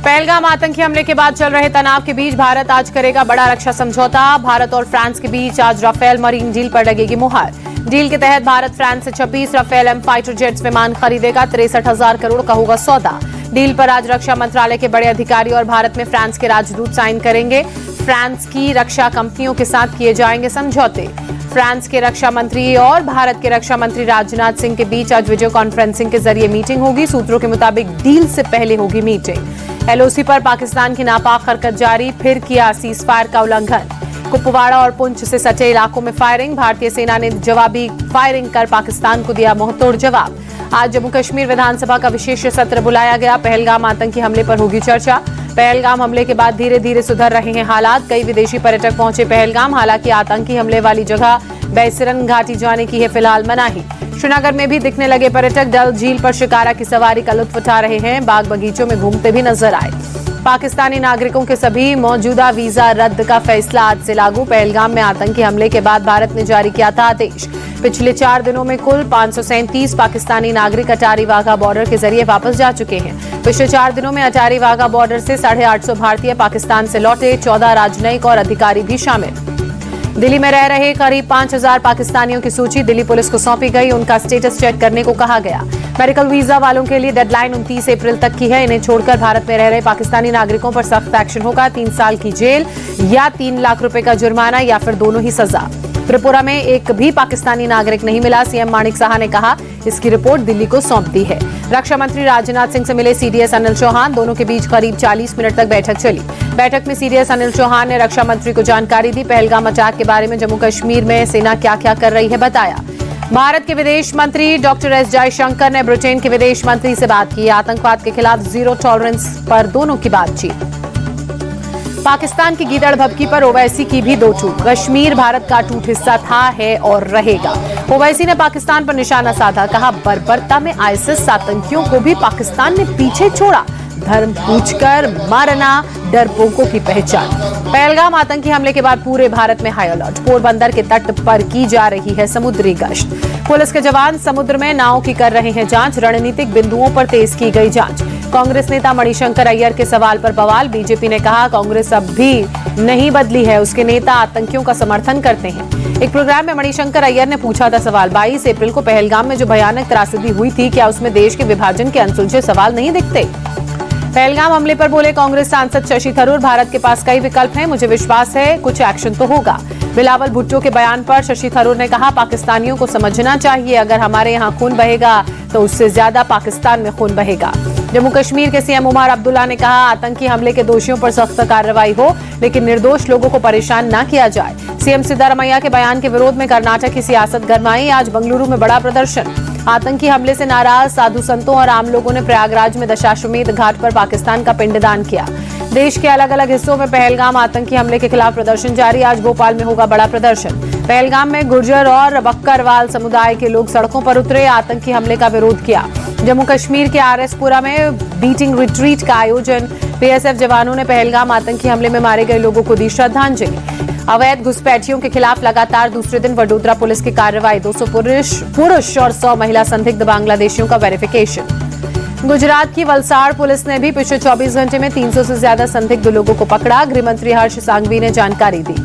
पहलगाम आतंकी हमले के बाद चल रहे तनाव के बीच भारत आज करेगा बड़ा रक्षा समझौता। भारत और फ्रांस के बीच आज राफेल मरीन डील पर लगेगी मुहर। डील के तहत भारत फ्रांस से 26 राफेल एम फाइटर जेट्स विमान खरीदेगा। 63,000 करोड़ का होगा सौदा। डील पर आज रक्षा मंत्रालय के बड़े अधिकारी और भारत में फ्रांस के राजदूत साइन करेंगे। फ्रांस की रक्षा कंपनियों के साथ किए जाएंगे समझौते। फ्रांस के रक्षा मंत्री और भारत के रक्षा मंत्री राजनाथ सिंह के बीच आज वीडियो कॉन्फ्रेंसिंग के जरिए मीटिंग होगी। सूत्रों के मुताबिक डील से पहले होगी मीटिंग। एलओसी पर पाकिस्तान की नापाक हरकत जारी, फिर किया सीज फायर का उल्लंघन। कुपवाड़ा और पुंछ से सटे इलाकों में फायरिंग। भारतीय सेना ने जवाबी फायरिंग कर पाकिस्तान को दिया मुंहतोड़ जवाब। आज जम्मू कश्मीर विधानसभा का विशेष सत्र बुलाया गया। पहलगाम आतंकी हमले पर होगी चर्चा। पहलगाम हमले के बाद धीरे धीरे सुधर रहे हैं हालात। कई विदेशी पर्यटक पहुंचे पहलगाम। हालांकि आतंकी हमले वाली जगह बैसरन घाटी जाने की है फिलहाल मनाही। श्रीनगर में भी दिखने लगे पर्यटक। डल झील पर शिकारा की सवारी का लुत्फ उठा रहे हैं। बाग बगीचों में घूमते भी नजर आए। पाकिस्तानी नागरिकों के सभी मौजूदा वीजा रद्द का फैसला आज से लागू। पहलगाम में आतंकी हमले के बाद भारत ने जारी किया था आदेश। पिछले 4 दिनों में कुल 537 पाकिस्तानी नागरिक अटारी वाघा बॉर्डर के जरिए वापस जा चुके हैं। पिछले 4 दिनों में अटारी वाघा बॉर्डर से 850 भारतीय पाकिस्तान से लौटे। 14 राजनयिक और अधिकारी भी शामिल। दिल्ली में रह रहे करीब 5,000 पाकिस्तानियों की सूची दिल्ली पुलिस को सौंपी गई। उनका स्टेटस चेक करने को कहा गया। मेडिकल वीजा वालों के लिए डेडलाइन 29 अप्रैल तक की है। इन्हें छोड़कर भारत में रह रहे पाकिस्तानी नागरिकों पर सख्त एक्शन होगा। 3 साल की जेल या 3 लाख रुपए का जुर्माना या फिर दोनों ही सजा। त्रिपुरा में एक भी पाकिस्तानी नागरिक नहीं मिला। सीएम माणिक साहा ने कहा इसकी रिपोर्ट दिल्ली को सौंप दी है। रक्षा मंत्री राजनाथ सिंह से मिले सीडीएस अनिल चौहान। दोनों के बीच करीब 40 मिनट तक बैठक चली। बैठक में सीडीएस अनिल चौहान ने रक्षा मंत्री को जानकारी दी। पहलगाम अटैक के बारे में जम्मू कश्मीर में सेना क्या क्या कर रही है बताया। भारत के विदेश मंत्री डॉक्टर एस जयशंकर ने ब्रिटेन के विदेश मंत्री से बात की। आतंकवाद के खिलाफ जीरो टॉलरेंस पर दोनों की बातचीत। पाकिस्तान की गीदड़ भभकी पर ओवैसी की भी दो टूक। कश्मीर भारत का अटूट हिस्सा था, है और रहेगा। ओवैसी ने पाकिस्तान पर निशाना साधा। कहा बर्बरता में आईएसआईएस आतंकियों को भी पाकिस्तान ने पीछे छोड़ा। धर्म पूछकर मारना डरपोकों की पहचान। पहलगाम आतंकी हमले के बाद पूरे भारत में हाई अलर्ट। पोरबंदर के तट पर की जा रही है समुद्री गश्त। पुलिस के जवान समुद्र में नाव की कर रहे हैं जांच। रणनीतिक बिंदुओं पर तेज की गई जांच। कांग्रेस नेता मणिशंकर अय्यर के सवाल पर बवाल। बीजेपी ने कहा कांग्रेस अब भी नहीं बदली है। उसके नेता आतंकियों का समर्थन करते हैं। एक प्रोग्राम में मणिशंकर अय्यर ने पूछा था सवाल, 22 अप्रैल को पहलगाम में जो भयानक त्रासदी हुई थी, क्या उसमें देश के विभाजन के अनसुलझे सवाल नहीं दिखते? पहलगाम हमले पर बोले कांग्रेस सांसद शशि थरूर, भारत के पास कई विकल्प हैं, मुझे विश्वास है कुछ एक्शन तो होगा। बिलावल भुट्टो के बयान पर शशि थरूर ने कहा पाकिस्तानियों को समझना चाहिए अगर हमारे यहाँ खून बहेगा तो उससे ज्यादा पाकिस्तान में खून बहेगा। जम्मू कश्मीर के सीएम उमर अब्दुल्ला ने कहा आतंकी हमले के दोषियों पर सख्त कार्रवाई हो, लेकिन निर्दोष लोगों को परेशान न किया जाए। सीएम सिद्धारमैया के बयान के विरोध में कर्नाटक की सियासत गरमाई। आज बेंगलुरु में बड़ा प्रदर्शन। आतंकी हमले से नाराज साधु संतों और आम लोगों ने प्रयागराज में दशाश्वमेध घाट पर पाकिस्तान का पिंडदान किया। देश के अलग अलग हिस्सों में पहलगाम आतंकी हमले के खिलाफ प्रदर्शन जारी। आज भोपाल में होगा बड़ा प्रदर्शन। पहलगाम में गुर्जर और बक्करवाल समुदाय के लोग सड़कों पर उतरे, आतंकी हमले का विरोध किया। जम्मू कश्मीर के आरएसपुरा में बीटिंग रिट्रीट का आयोजन। बीएसएफ जवानों ने पहलगाम आतंकी हमले में मारे गए लोगों को दी श्रद्धांजलि। अवैध घुसपैठियों के खिलाफ लगातार दूसरे दिन वडोदरा पुलिस की कार्रवाई। 200 पुरुष और 100 महिला संदिग्ध बांग्लादेशियों का वेरिफिकेशन। गुजरात की वलसाड़ पुलिस ने भी पिछले 24 घंटे में 300 से ज्यादा संदिग्ध लोगों को पकड़ा। गृहमंत्री हर्ष सांघवी ने जानकारी दी।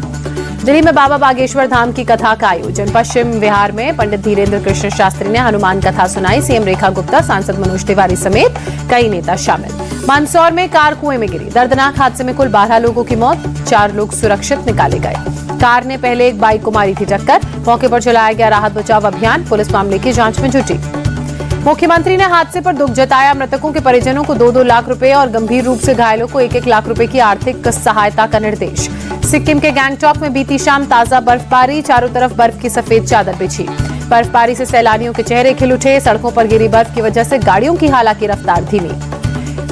दिल्ली में बाबा बागेश्वर धाम की कथा का आयोजन। पश्चिम विहार में पंडित धीरेन्द्र कृष्ण शास्त्री ने हनुमान कथा सुनाई। सीएम रेखा गुप्ता, सांसद मनोज तिवारी समेत कई नेता शामिल। मंदसौर में कार कुएं में गिरी। दर्दनाक हादसे में कुल 12 लोगों की मौत, 4 लोग सुरक्षित निकाले गए। कार ने पहले एक बाइक को मारी थी टक्कर। मौके पर चलाया गया राहत बचाव अभियान। पुलिस मामले की जांच में जुटी। मुख्यमंत्री ने हादसे पर दुख जताया। मृतकों के परिजनों को 2-2 लाख रुपए और गंभीर रूप से घायलों को 1-1 लाख रुपए की आर्थिक सहायता का निर्देश। सिक्किम के गैंगटॉक में बीती शाम ताजा बर्फबारी। चारों तरफ बर्फ की सफेद चादर बिछी। बर्फबारी से सैलानियों के चेहरे खिल उठे। सड़कों पर गिरी बर्फ की वजह से गाड़ियों की हालांकि रफ्तार धीमी।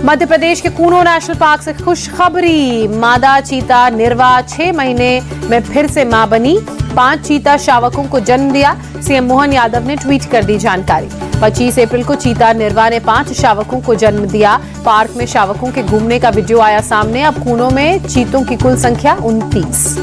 मध्य प्रदेश के कूनो नेशनल पार्क से खुशखबरी। मादा चीता निर्वा 6 महीने में फिर से मां बनी। 5 चीता शावकों को जन्म दिया। सीएम मोहन यादव ने ट्वीट कर दी जानकारी। 25 अप्रैल को चीता निर्वा ने 5 शावकों को जन्म दिया। पार्क में शावकों के घूमने का वीडियो आया सामने। अब कूनो में चीतों की कुल संख्या 29।